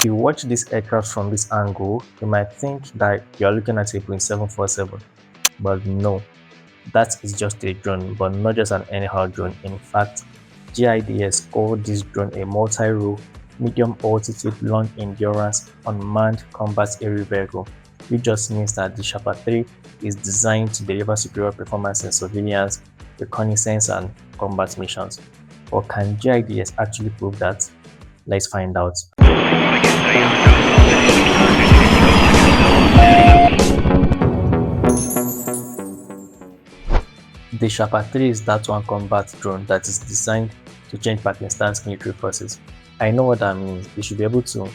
If you watch this aircraft from this angle, you might think that you're looking at a Boeing 747, but no, that is just a drone, but not just an anyhow drone. In fact, GIDS called this drone a multi-role, medium altitude, long endurance, unmanned combat aerial vehicle, which just means that the Shahpar-III is designed to deliver superior performance in surveillance, reconnaissance, and combat missions. But can GIDS actually prove that? Let's find out. The Shahpar-III is that one combat drone that is designed to change Pakistan's military forces. I know what that means. It should be able to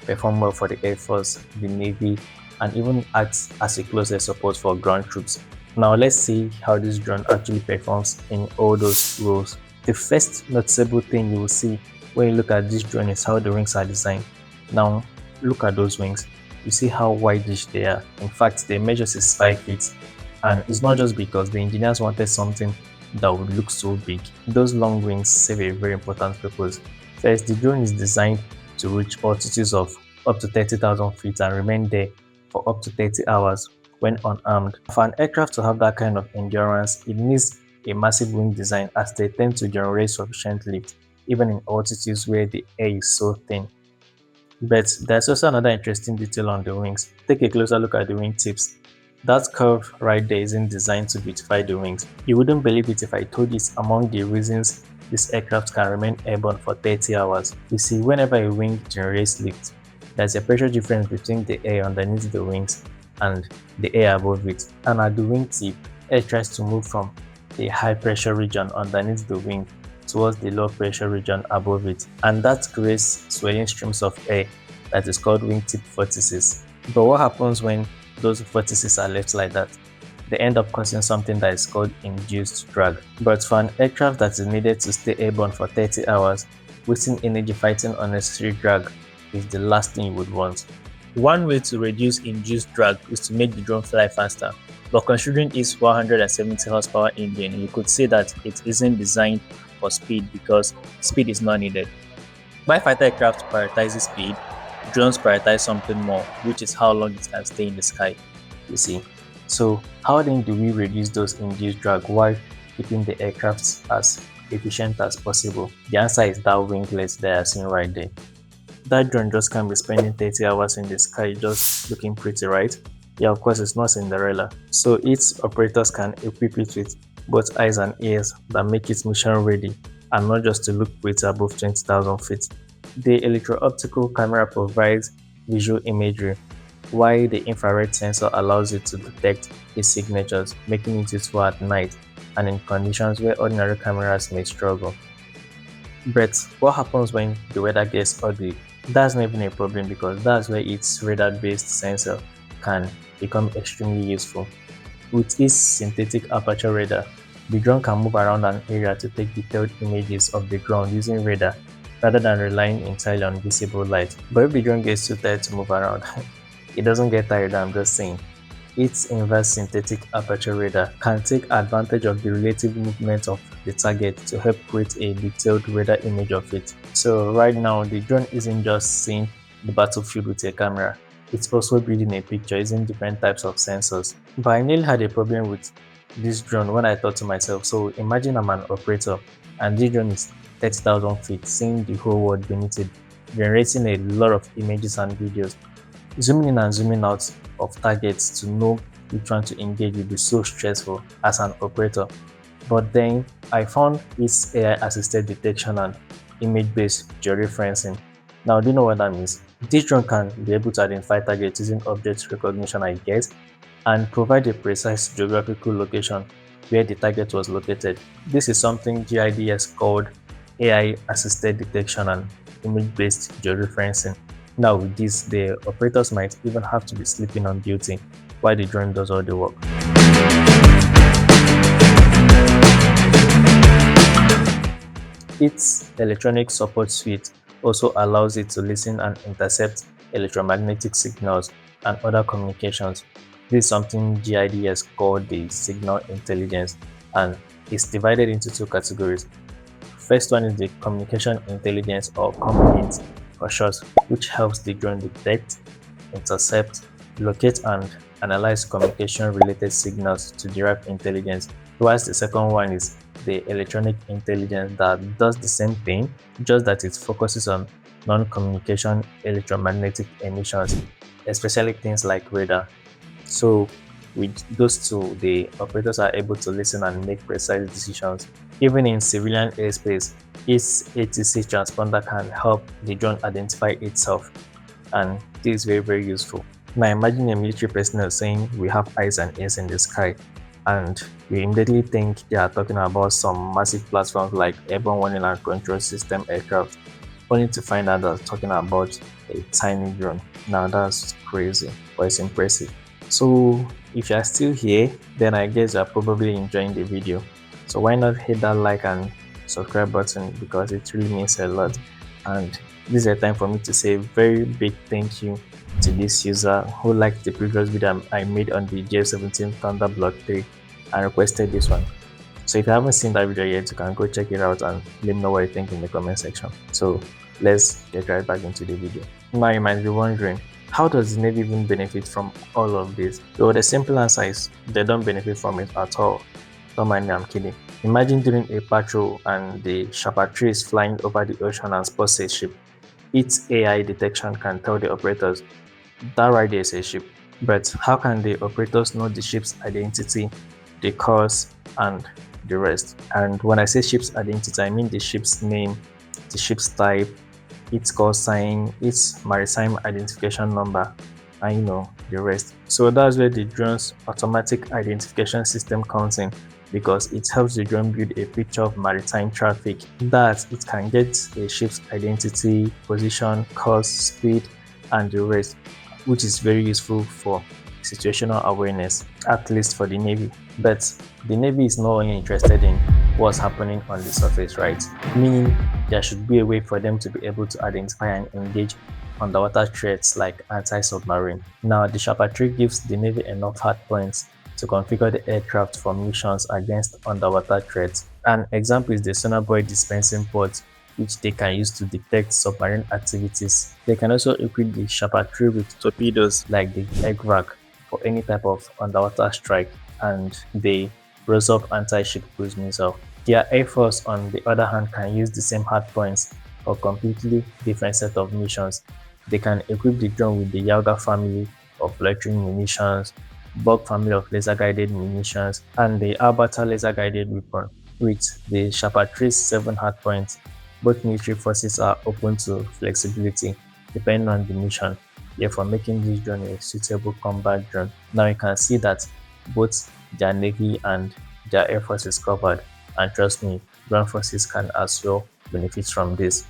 perform well for the Air Force, the Navy, and even act as a close air support for ground troops. Now let's see how this drone actually performs in all those roles. The first noticeable thing you will see when you look at this drone is how the wings are designed. Now look at those wings. You see how wide-ish they are. In fact, they measure 65 feet. And it's not just because the engineers wanted something that would look so big. Those long wings serve a very important purpose. First, the drone is designed to reach altitudes of up to 30,000 feet and remain there for up to 30 hours when unarmed. For an aircraft to have that kind of endurance, it needs a massive wing design as they tend to generate sufficient lift, even in altitudes where the air is so thin. But there's also another interesting detail on the wings. Take a closer look at the wing tips. That curve right there isn't designed to beautify the wings. You wouldn't believe it if I told you it's among the reasons this aircraft can remain airborne for 30 hours. You see, whenever a wing generates lift, there's a pressure difference between the air underneath the wings and the air above it. And at the wing tip, air tries to move from the high pressure region underneath the wing towards the low pressure region above it. And that creates swelling streams of air that is called wingtip vortices. But what happens when those vortices are left like that? They end up causing something that is called induced drag. But for an aircraft that is needed to stay airborne for 30 hours, wasting energy fighting unnecessary drag is the last thing you would want. One way to reduce induced drag is to make the drone fly faster. But considering its 170 horsepower engine, you could say that it isn't designed for speed because speed is not needed. While fighter aircraft prioritizes speed, drones prioritize something more, which is how long it can stay in the sky, you see. So how then do we reduce those induced drag while keeping the aircraft as efficient as possible? The answer is that winglet that you're seeing right there. That drone just can't be spending 30 hours in the sky just looking pretty, right? Yeah, of course, it's not Cinderella. So its operators can equip it with both eyes and ears that make it mission ready and not just to look pretty above 20,000 feet. The electro-optical camera provides visual imagery, while the infrared sensor allows it to detect its signatures, making it useful at night and in conditions where ordinary cameras may struggle. But what happens when the weather gets ugly? That's not even a problem because that's where its radar-based sensor can become extremely useful. With its synthetic aperture radar, the drone can move around an area to take detailed images of the ground using radar rather than relying entirely on visible light. But if the drone gets too tired to move around, it doesn't get tired, I'm just saying. Its inverse synthetic aperture radar can take advantage of the relative movement of the target to help create a detailed radar image of it. So right now, the drone isn't just seeing the battlefield with a camera, it's also building a picture using different types of sensors. But I nearly had a problem with this drone when I thought to myself, so imagine I'm an operator and this drone is 30,000 feet, seeing the whole world beneath it, generating a lot of images and videos. Zooming in and zooming out of targets to know which one to engage will be so stressful as an operator. But then I found its AI-assisted detection and image-based georeferencing. Now, do you know what that means? This drone can be able to identify targets using object recognition, I guess, and provide a precise geographical location where the target was located. This is something GIDS called AI-assisted detection and image-based georeferencing. Now with this, the operators might even have to be sleeping on duty while the drone does all the work. Its electronic support suite also allows it to listen and intercept electromagnetic signals and other communications. This is something GIDS called the signal intelligence and is divided into two categories. First one is the communication intelligence or COMINT, or short, which helps the drone detect, intercept, locate, and analyze communication related signals to derive intelligence. Whilst the second one is the electronic intelligence that does the same thing, just that it focuses on non-communication electromagnetic emissions, especially things like radar. So with those two, the operators are able to listen and make precise decisions. Even in civilian airspace, its ATC transponder can help the drone identify itself, and this is very, very useful. Now imagine a military personnel saying we have eyes and ears in the sky, and we immediately think they are talking about some massive platforms like Airborne warning and control system aircraft, only to find out they're talking about a tiny drone. Now that's crazy, but it's impressive. So if you are still here, then I guess you are probably enjoying the video. So why not hit that like and subscribe button, because it really means a lot. And this is a time for me to say a very big thank you to this user who liked the previous video I made on the Geo-17 Thunderblock 3 and requested this one. So if you haven't seen that video yet, you can go check it out and let me know what you think in the comment section. So let's get right back into the video. Now you might be wondering, how does the Navy even benefit from all of this? Well, the simple answer is they don't benefit from it at all. Don't mind me, I'm kidding. Imagine during a patrol and the Shahpar-III is flying over the ocean and spots a ship. Its AI detection can tell the operators that right there is a ship. But how can the operators know the ship's identity, the course, and the rest? And when I say ship's identity, I mean the ship's name, the ship's type, its call sign, its maritime identification number, and the rest. So that's where the drone's automatic identification system comes in, because it helps the drone build a picture of maritime traffic, that it can get a ship's identity, position, course, speed, and the rest, which is very useful for situational awareness, at least for the Navy. But the Navy is not only interested in what's happening on the surface, right? Meaning there should be a way for them to be able to identify and engage underwater threats like anti-submarine. Now, the Shahpar-III gives the Navy enough hardpoints to configure the aircraft for missions against underwater threats. An example is the sonobuoy dispensing pods, which they can use to detect submarine activities. They can also equip the Shahpar-III with torpedoes like the EGVAC for any type of underwater strike, and the Brosov anti-ship cruise missile. Their Air Force, on the other hand, can use the same hardpoints for a completely different set of missions. They can equip the drone with the Yauga family of loitering munitions, Bug family of laser-guided munitions, and the Alberta laser-guided weapon. With the Shahpar-III's 7 hardpoints, both military forces are open to flexibility depending on the mission, therefore making this drone a suitable combat drone. Now you can see that both their Navy and their Air Force is covered, and trust me, ground forces can as well benefit from this.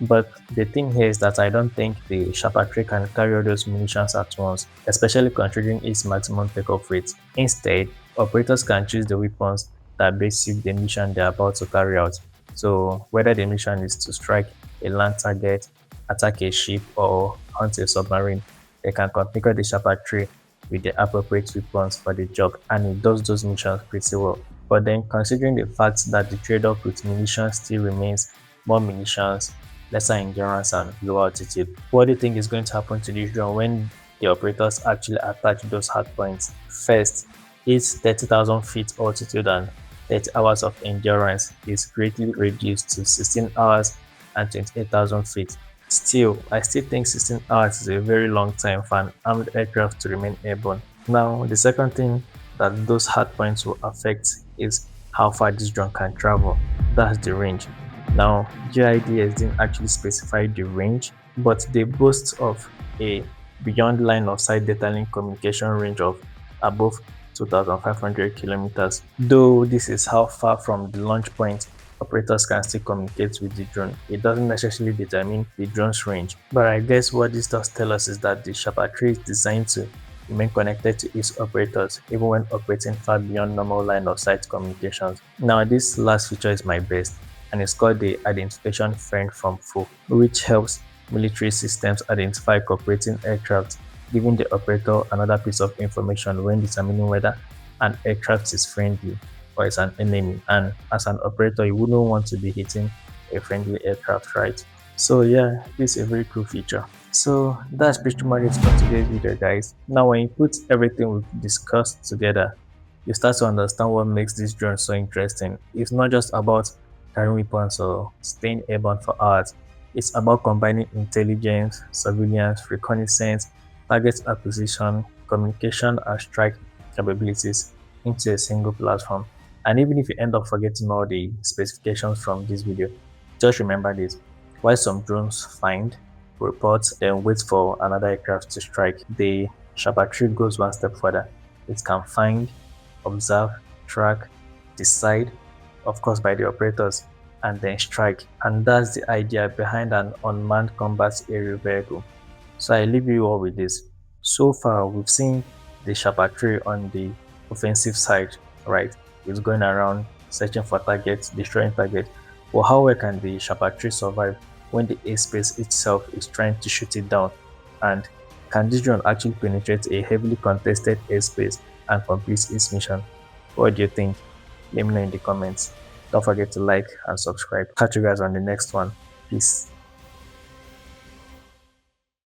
But the thing here is that I don't think the Shahpar-III can carry all those munitions at once, especially considering its maximum takeoff rate. Instead, operators can choose the weapons that best suit the mission they're about to carry out. So whether the mission is to strike a land target, attack a ship, or hunt a submarine, they can configure the Shahpar-III with the appropriate weapons for the job, and it does those missions pretty well. But then, considering the fact that the trade-off with munitions still remains more munitions, lesser endurance, and lower altitude, what do you think is going to happen to this drone when the operators actually attach those hardpoints? First, its 30,000 feet altitude and 30 hours of endurance is greatly reduced to 16 hours and 28,000 feet. Still, I still think 16 hours is a very long time for an armed aircraft to remain airborne. Now, the second thing that those hardpoints will affect is how far this drone can travel. That's the range. Now, GIDS didn't actually specify the range, but they boast of a beyond line of sight data link communication range of above 2,500 kilometers. Though this is how far from the launch point operators can still communicate with the drone, it doesn't necessarily determine the drone's range. But I guess what this does tell us is that the Shahpar-III is designed to remain connected to its operators even when operating far beyond normal line of sight communications. Now, this last feature is my best, and it's called the identification friend from foe, which helps military systems identify cooperating aircraft, giving the operator another piece of information when determining whether an aircraft is friendly or is an enemy. And as an operator, you wouldn't want to be hitting a friendly aircraft, right? So yeah, this is a very cool feature. So that's pretty much it for today's video, guys. Now when you put everything we've discussed together, you start to understand what makes this drone so interesting. It's not just about carrying weapons or staying airborne for hours. It's about combining intelligence, surveillance, reconnaissance, target acquisition, communication, and strike capabilities into a single platform. And even if you end up forgetting all the specifications from this video, just remember this. While some drones find, report, then wait for another aircraft to strike, the Shahpar-III goes one step further. It can find, observe, track, decide, of course by the operators, and then strike. And that's the idea behind an unmanned combat aerial vehicle. So I leave you all with this. So far, we've seen the Shahpar-III on the offensive side, right? It's going around searching for targets, destroying targets. But how well can the Shahpar-III survive when the airspace itself is trying to shoot it down? And can this drone actually penetrate a heavily contested airspace and complete its mission? What do you think? Let me know in the comments. Don't forget to like and subscribe. Catch you guys on the next one. Peace.